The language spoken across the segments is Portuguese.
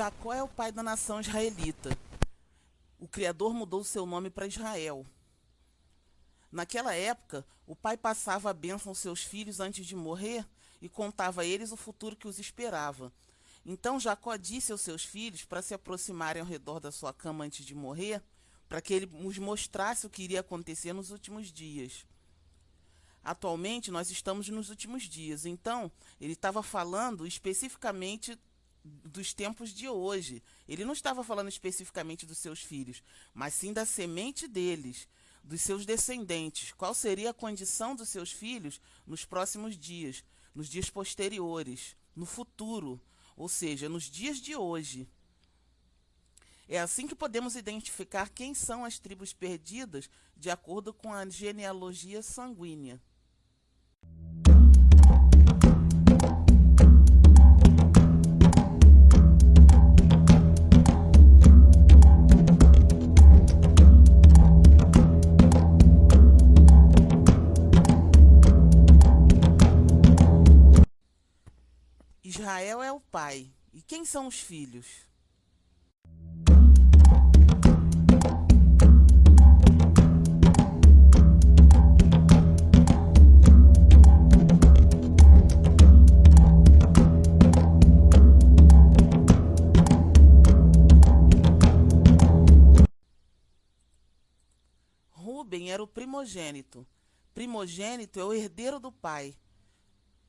Jacó é o pai da nação israelita. O Criador mudou seu nome para Israel. Naquela época, o pai passava a bênção aos seus filhos antes de morrer e contava a eles o futuro que os esperava. Então Jacó disse aos seus filhos para se aproximarem ao redor da sua cama antes de morrer, para que ele nos mostrasse o que iria acontecer nos últimos dias. Atualmente, nós estamos nos últimos dias, então ele estava falando especificamente dos tempos de hoje. Ele não estava falando especificamente dos seus filhos, mas sim da semente deles, dos seus descendentes. Qual seria a condição dos seus filhos nos próximos dias, nos dias posteriores, no futuro, ou seja, nos dias de hoje. É assim que podemos identificar quem são as tribos perdidas de acordo com a genealogia sanguínea. Israel é o pai. E quem são os filhos? Rúben era o primogênito. Primogênito é o herdeiro do pai.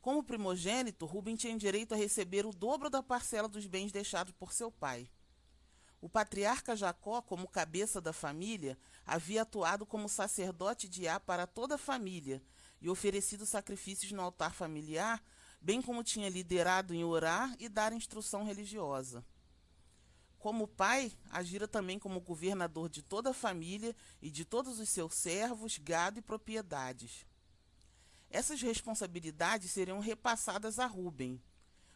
Como primogênito, Rúben tinha direito a receber o dobro da parcela dos bens deixados por seu pai. O patriarca Jacó, como cabeça da família, havia atuado como sacerdote de Á para toda a família e oferecido sacrifícios no altar familiar, bem como tinha liderado em orar e dar instrução religiosa. Como pai, agira também como governador de toda a família e de todos os seus servos, gado e propriedades. Essas responsabilidades seriam repassadas a Rúben.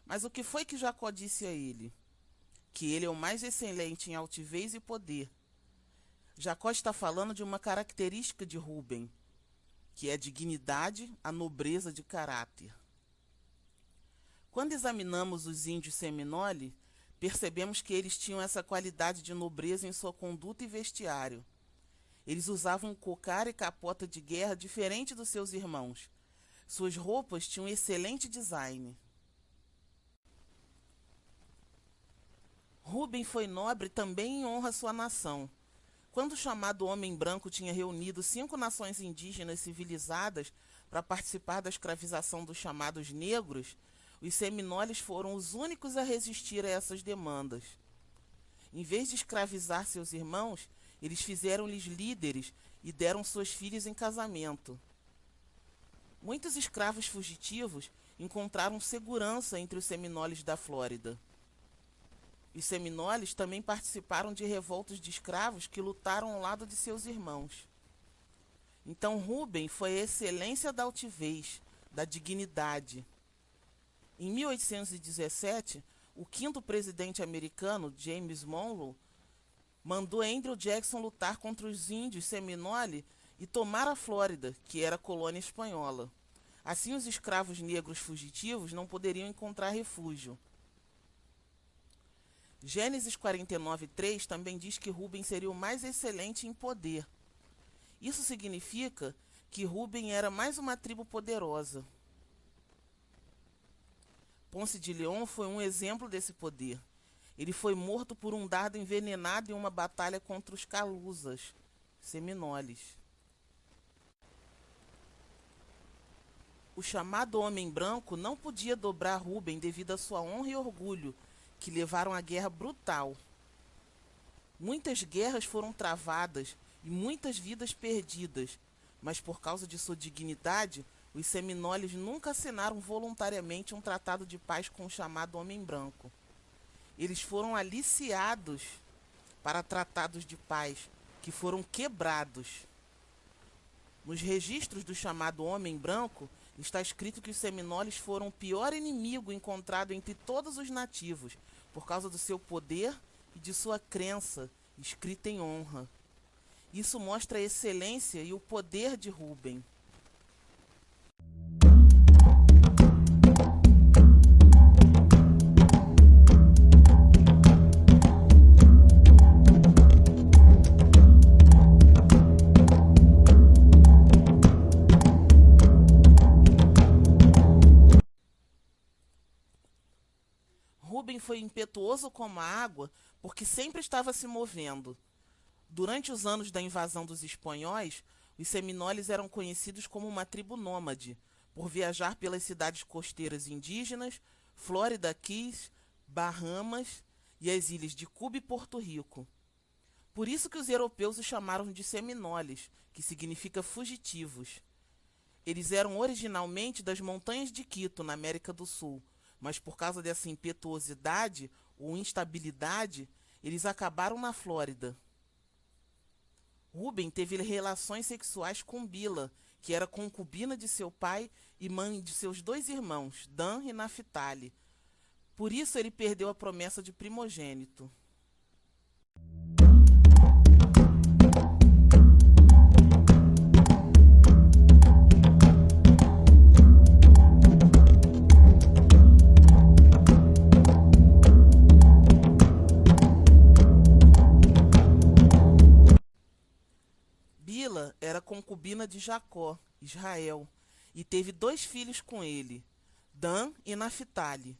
Mas o que foi que Jacó disse a ele? que ele é o mais excelente em altivez e poder. Jacó está falando de uma característica de Rúben, que é a dignidade, a nobreza de caráter. Quando examinamos os índios Seminole, percebemos que eles tinham essa qualidade de nobreza em sua conduta e vestiário. Eles usavam um cocar e capota de guerra diferente dos seus irmãos. Suas roupas tinham um excelente design. Rúben foi nobre também em honra à sua nação. Quando o chamado Homem Branco tinha reunido 5 nações indígenas civilizadas para participar da escravização dos chamados negros, os seminoles foram os únicos a resistir a essas demandas. Em vez de escravizar seus irmãos, eles fizeram-lhes líderes e deram suas filhas em casamento. Muitos escravos fugitivos encontraram segurança entre os seminoles da Flórida. Os seminoles também participaram de revoltas de escravos que lutaram ao lado de seus irmãos. Então Rúben foi a excelência da altivez, da dignidade. Em 1817, o 5º presidente americano, James Monroe, mandou Andrew Jackson lutar contra os índios Seminole e tomar a Flórida, que era colônia espanhola. Assim, os escravos negros fugitivos não poderiam encontrar refúgio. Gênesis 49:3 também diz que Rúben seria o mais excelente em poder. Isso significa que Rúben era mais uma tribo poderosa. Ponce de Leão foi um exemplo desse poder. Ele foi morto por um dardo envenenado em uma batalha contra os Calusas, seminoles. O chamado Homem Branco não podia dobrar Rúben devido à sua honra e orgulho, que levaram à guerra brutal. Muitas guerras foram travadas e muitas vidas perdidas, mas por causa de sua dignidade, os seminoles nunca assinaram voluntariamente um tratado de paz com o chamado Homem Branco. Eles foram aliciados para tratados de paz, que foram quebrados. Nos registros do chamado Homem Branco, está escrito que os seminoles foram o pior inimigo encontrado entre todos os nativos, por causa do seu poder e de sua crença, escrita em honra. Isso mostra a excelência e o poder de Rúben. Rúben foi impetuoso como a água porque sempre estava se movendo. Durante os anos da invasão dos espanhóis, os seminoles eram conhecidos como uma tribo nômade, por viajar pelas cidades costeiras indígenas, Florida Keys, Bahamas e as ilhas de Cuba e Porto Rico. Por isso que os europeus os chamaram de seminoles, que significa fugitivos. Eles eram originalmente das montanhas de Quito, na América do Sul, mas por causa dessa impetuosidade ou instabilidade, eles acabaram na Flórida. Rúben teve relações sexuais com Bila, que era concubina de seu pai e mãe de seus 2 irmãos, Dan e Naphtali. Por isso ele perdeu a promessa de primogênito. Bila era concubina de Jacó, Israel, e teve 2 filhos com ele, Dan e Naphtali.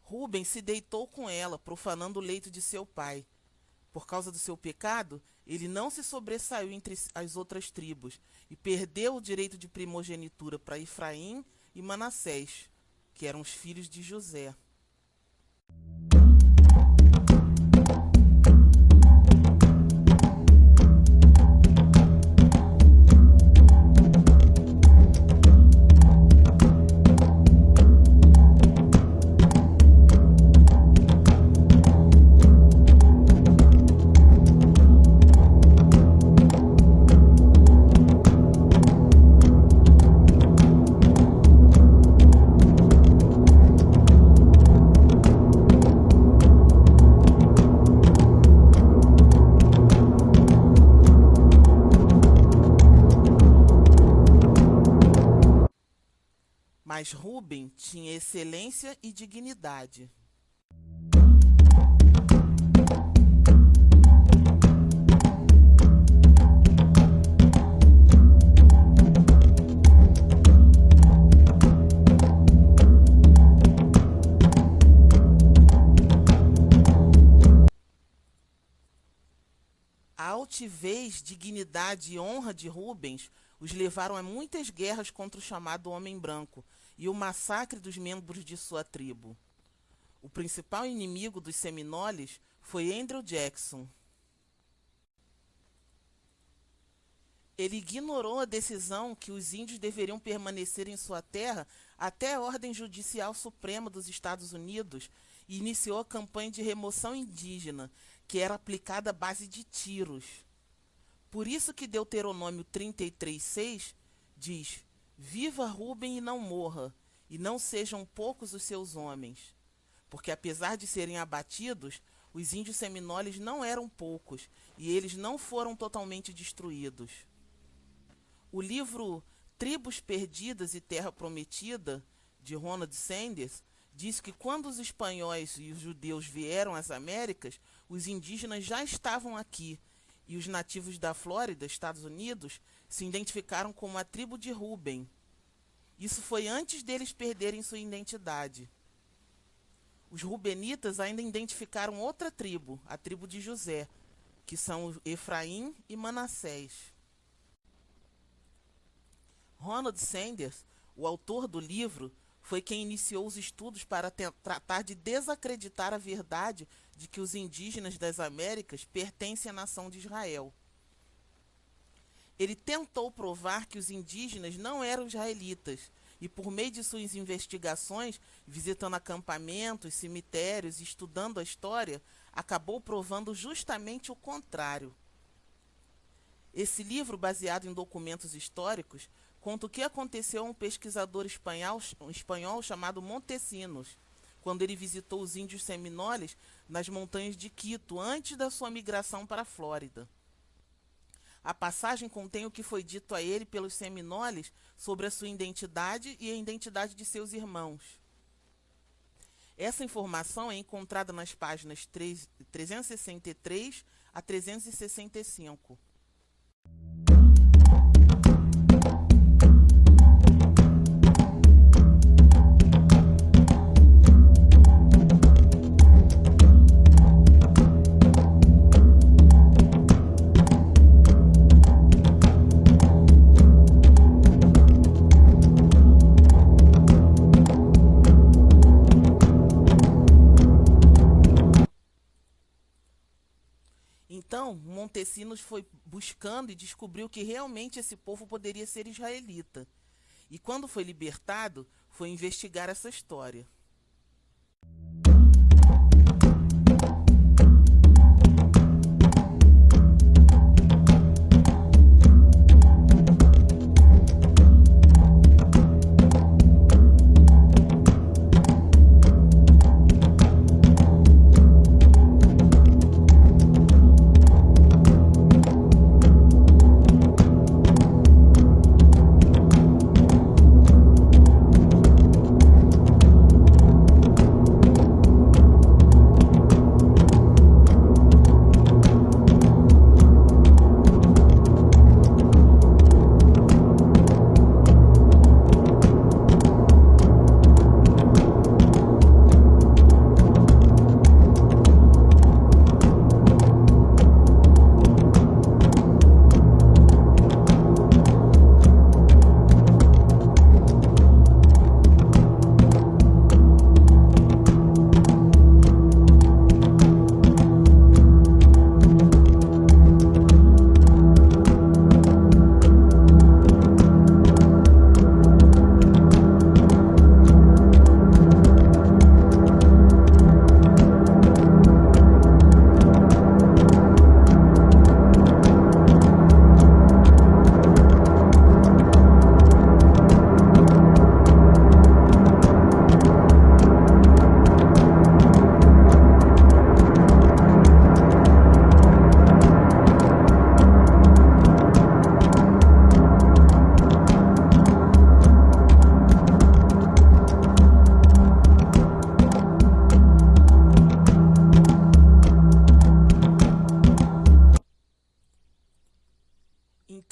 Rúben se deitou com ela, profanando o leito de seu pai. Por causa do seu pecado, ele não se sobressaiu entre as outras tribos e perdeu o direito de primogenitura para Efraim e Manassés, que eram os filhos de José. Mas Rubem tinha excelência e dignidade. A altivez, dignidade e honra de Rubens os levaram a muitas guerras contra o chamado Homem Branco e o massacre dos membros de sua tribo. O principal inimigo dos Seminoles foi Andrew Jackson. Ele ignorou a decisão que os índios deveriam permanecer em sua terra até a Ordem Judicial Suprema dos Estados Unidos e iniciou a campanha de remoção indígena, que era aplicada à base de tiros. Por isso que Deuteronômio 33:6 diz: Viva Rubem e não morra, e não sejam poucos os seus homens. Porque apesar de serem abatidos, os índios seminoles não eram poucos, e eles não foram totalmente destruídos. O livro Tribos Perdidas e Terra Prometida, de Ronald Sanders, diz que quando os espanhóis e os judeus vieram às Américas, os indígenas já estavam aqui, e os nativos da Flórida, Estados Unidos, se identificaram como a tribo de Rubem. Isso foi antes deles perderem sua identidade. Os rubenitas ainda identificaram outra tribo, a tribo de José, que são Efraim e Manassés. Ronald Sanders, o autor do livro, foi quem iniciou os estudos para tratar de desacreditar a verdade de que os indígenas das Américas pertencem à nação de Israel. Ele tentou provar que os indígenas não eram israelitas e, por meio de suas investigações, visitando acampamentos, cemitérios e estudando a história, acabou provando justamente o contrário. Esse livro, baseado em documentos históricos, conta o que aconteceu a um pesquisador espanhol chamado Montesinos, quando ele visitou os índios seminoles nas montanhas de Quito, antes da sua migração para a Flórida. A passagem contém o que foi dito a ele pelos seminoles sobre a sua identidade e a identidade de seus irmãos. Essa informação é encontrada nas páginas 363 a 365. Então, Montesinos foi buscando e descobriu que realmente esse povo poderia ser israelita. E quando foi libertado, foi investigar essa história.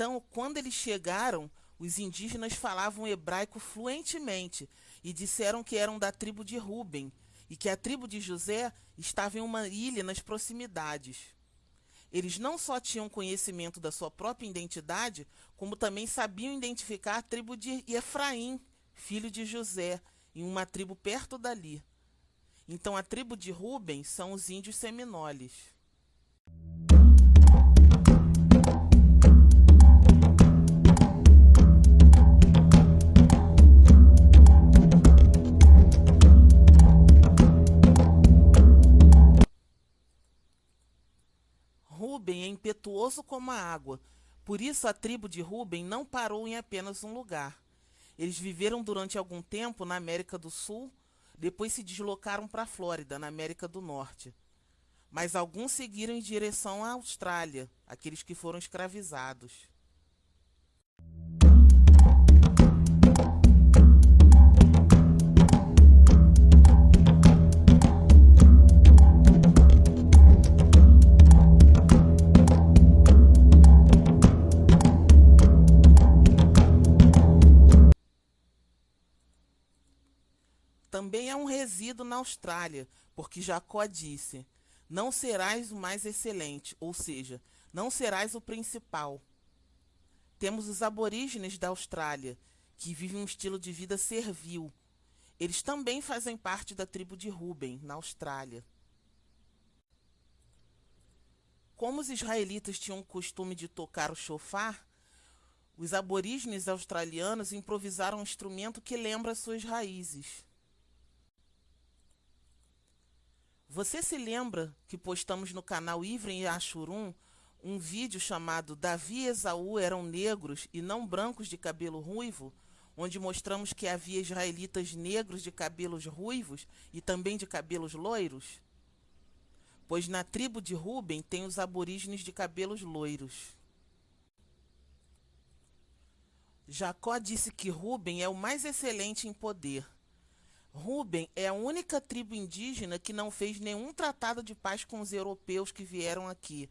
Então, quando eles chegaram, os indígenas falavam hebraico fluentemente e disseram que eram da tribo de Ruben e que a tribo de José estava em uma ilha nas proximidades. Eles não só tinham conhecimento da sua própria identidade, como também sabiam identificar a tribo de Efraim, filho de José, em uma tribo perto dali. Então a tribo de Ruben são os índios seminoles. Ruben é impetuoso como a água, por isso a tribo de Ruben não parou em apenas um lugar. Eles viveram durante algum tempo na América do Sul, depois se deslocaram para a Flórida, na América do Norte. Mas alguns seguiram em direção à Austrália, aqueles que foram escravizados. Também é um resíduo na Austrália, porque Jacó disse: não serás o mais excelente, ou seja, não serás o principal. Temos os aborígenes da Austrália, que vivem um estilo de vida servil. Eles também fazem parte da tribo de Ruben, na Austrália. Como os israelitas tinham o costume de tocar o shofar, os aborígenes australianos improvisaram um instrumento que lembra suas raízes. Você se lembra que postamos no canal Ivren e Achurum um vídeo chamado Davi e Esaú eram negros e não brancos de cabelo ruivo, onde mostramos que havia israelitas negros de cabelos ruivos e também de cabelos loiros? Pois na tribo de Ruben tem os aborígenes de cabelos loiros. Jacó disse que Ruben é o mais excelente em poder. Ruben é a única tribo indígena que não fez nenhum tratado de paz com os europeus que vieram aqui,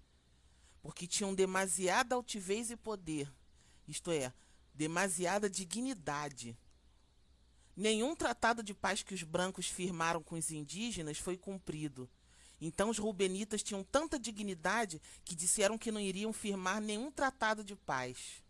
porque tinham demasiada altivez e poder, isto é, demasiada dignidade. Nenhum tratado de paz que os brancos firmaram com os indígenas foi cumprido. Então os rubenitas tinham tanta dignidade que disseram que não iriam firmar nenhum tratado de paz.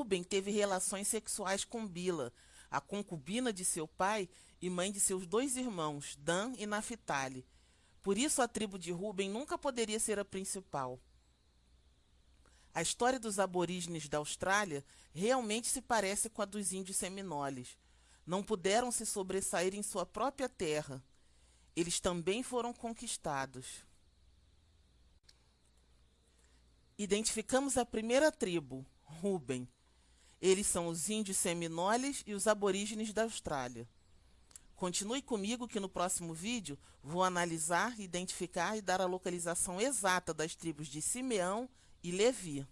Ruben teve relações sexuais com Bila, a concubina de seu pai e mãe de seus dois irmãos, Dan e Naphtali. Por isso a tribo de Ruben nunca poderia ser a principal. A história dos aborígenes da Austrália realmente se parece com a dos índios seminoles. Não puderam se sobressair em sua própria terra. Eles também foram conquistados. Identificamos a primeira tribo, Ruben. Eles são os índios seminoles e os aborígenes da Austrália. Continue comigo que no próximo vídeo vou analisar, identificar e dar a localização exata das tribos de Simeão e Levi.